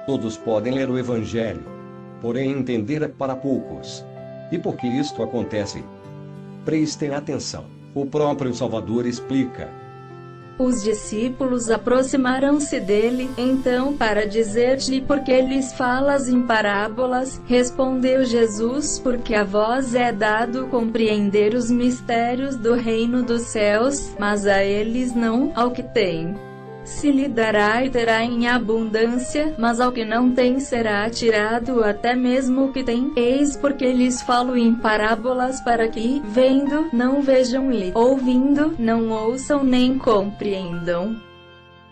Todos podem ler o Evangelho, porém entender é para poucos. E por que isto acontece? Prestem atenção, o próprio Salvador explica. Os discípulos aproximaram-se dele, então, para dizer-lhe: por que lhes falas em parábolas? Respondeu Jesus: porque a vós é dado compreender os mistérios do reino dos céus, mas a eles não. Ao que tem, se lhe dará e terá em abundância, mas ao que não tem será tirado até mesmo o que tem. Eis porque lhes falo em parábolas, para que, vendo, não vejam, e ouvindo, não ouçam nem compreendam.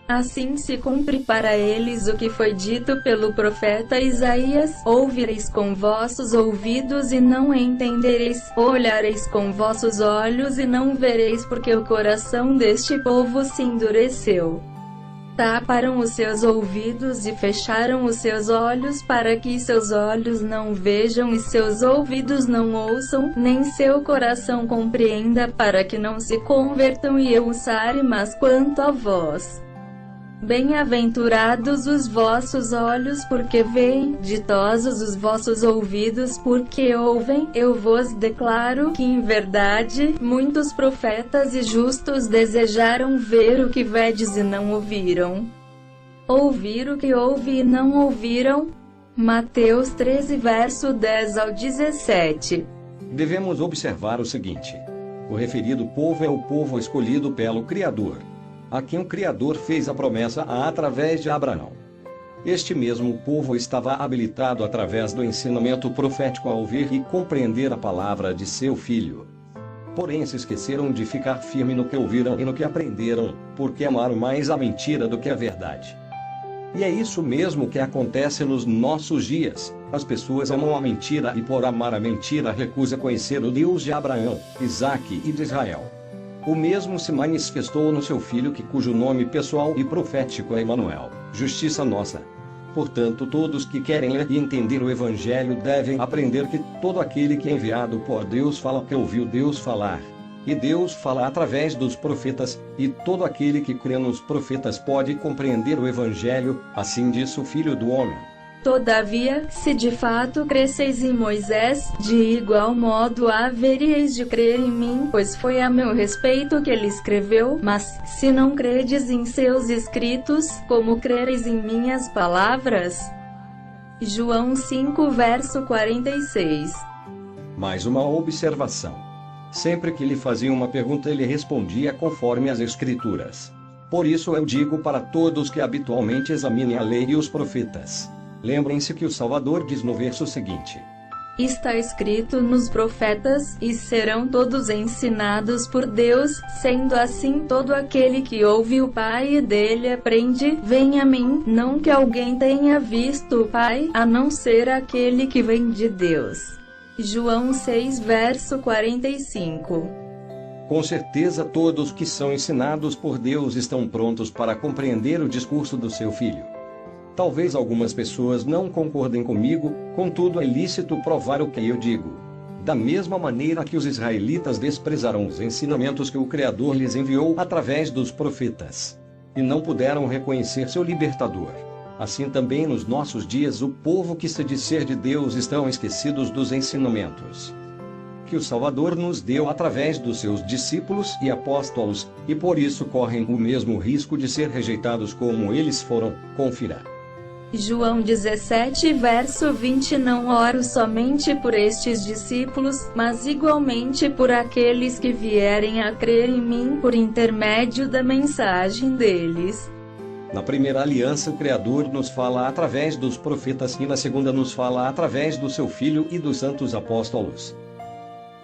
Assim se cumpre para eles o que foi dito pelo profeta Isaías: ouvireis com vossos ouvidos e não entendereis, olhareis com vossos olhos e não vereis, porque o coração deste povo se endureceu. Taparam os seus ouvidos e fecharam os seus olhos, para que seus olhos não vejam e seus ouvidos não ouçam, nem seu coração compreenda, para que não se convertam e eu os sare. Mas quanto a vós, bem-aventurados os vossos olhos, porque veem, ditosos os vossos ouvidos, porque ouvem. Eu vos declaro que, em verdade, muitos profetas e justos desejaram ver o que vedes e não ouviram, ouvir o que ouve e não ouviram. Mateus 13, verso 10 ao 17. Devemos observar o seguinte: o referido povo é o povo escolhido pelo Criador, a quem o Criador fez a promessa através de Abraão. Este mesmo povo estava habilitado através do ensinamento profético a ouvir e compreender a palavra de seu Filho. Porém se esqueceram de ficar firme no que ouviram e no que aprenderam, porque amaram mais a mentira do que a verdade. E é isso mesmo que acontece nos nossos dias. As pessoas amam a mentira e, por amar a mentira, recusam conhecer o Deus de Abraão, Isaque e de Israel. O mesmo se manifestou no seu Filho, cujo nome pessoal e profético é Emanuel, justiça nossa. Portanto, todos que querem ler e entender o Evangelho devem aprender que todo aquele que é enviado por Deus fala que ouviu Deus falar. E Deus fala através dos profetas, e todo aquele que crê nos profetas pode compreender o Evangelho, assim diz o Filho do Homem. Todavia, se de fato cresceis em Moisés, de igual modo haveríeis de crer em mim, pois foi a meu respeito que ele escreveu. Mas, se não credes em seus escritos, como crereis em minhas palavras? João 5, verso 46. Mais uma observação. Sempre que lhe faziam uma pergunta, ele respondia conforme as Escrituras. Por isso eu digo para todos que habitualmente examinem a lei e os profetas. Lembrem-se que o Salvador diz no verso seguinte: está escrito nos profetas, e serão todos ensinados por Deus. Sendo assim, todo aquele que ouve o Pai e dele aprende, vem a mim. Não que alguém tenha visto o Pai, a não ser aquele que vem de Deus. João 6, verso 45. Com certeza todos que são ensinados por Deus estão prontos para compreender o discurso do seu Filho. Talvez algumas pessoas não concordem comigo, contudo é lícito provar o que eu digo. Da mesma maneira que os israelitas desprezaram os ensinamentos que o Criador lhes enviou através dos profetas, e não puderam reconhecer seu libertador, assim também nos nossos dias o povo que se diz ser de Deus estão esquecidos dos ensinamentos que o Salvador nos deu através dos seus discípulos e apóstolos, e por isso correm o mesmo risco de ser rejeitados como eles foram. Confira. João 17, verso 20. Não oro somente por estes discípulos, mas igualmente por aqueles que vierem a crer em mim por intermédio da mensagem deles. Na primeira aliança o Criador nos fala através dos profetas e na segunda nos fala através do seu Filho e dos santos apóstolos.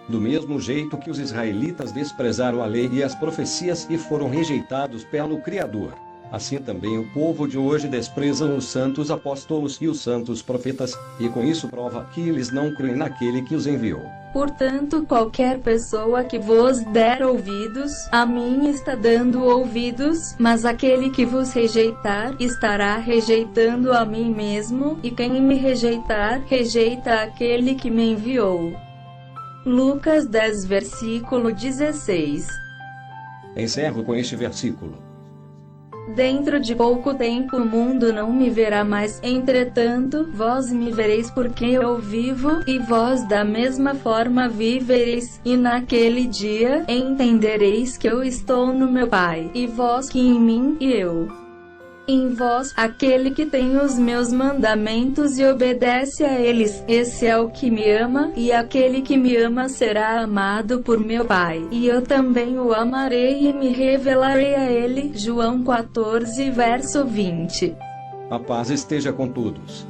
Do mesmo jeito que os israelitas desprezaram a lei e as profecias e foram rejeitados pelo Criador, Assim também o povo de hoje despreza os santos apóstolos e os santos profetas, e com isso prova que eles não creem naquele que os enviou. Portanto, qualquer pessoa que vos der ouvidos, a mim está dando ouvidos, mas aquele que vos rejeitar, estará rejeitando a mim mesmo, e quem me rejeitar, rejeita aquele que me enviou. Lucas 10, versículo 16. Encerro com este versículo. Dentro de pouco tempo o mundo não me verá mais, entretanto, vós me vereis porque eu vivo, e vós da mesma forma vivereis, e naquele dia, entendereis que eu estou no meu Pai, e vós que em mim, e eu em vós. Aquele que tem os meus mandamentos e obedece a eles, esse é o que me ama, e aquele que me ama será amado por meu Pai, e eu também o amarei e me revelarei a ele. João 14, verso 20. A paz esteja com todos.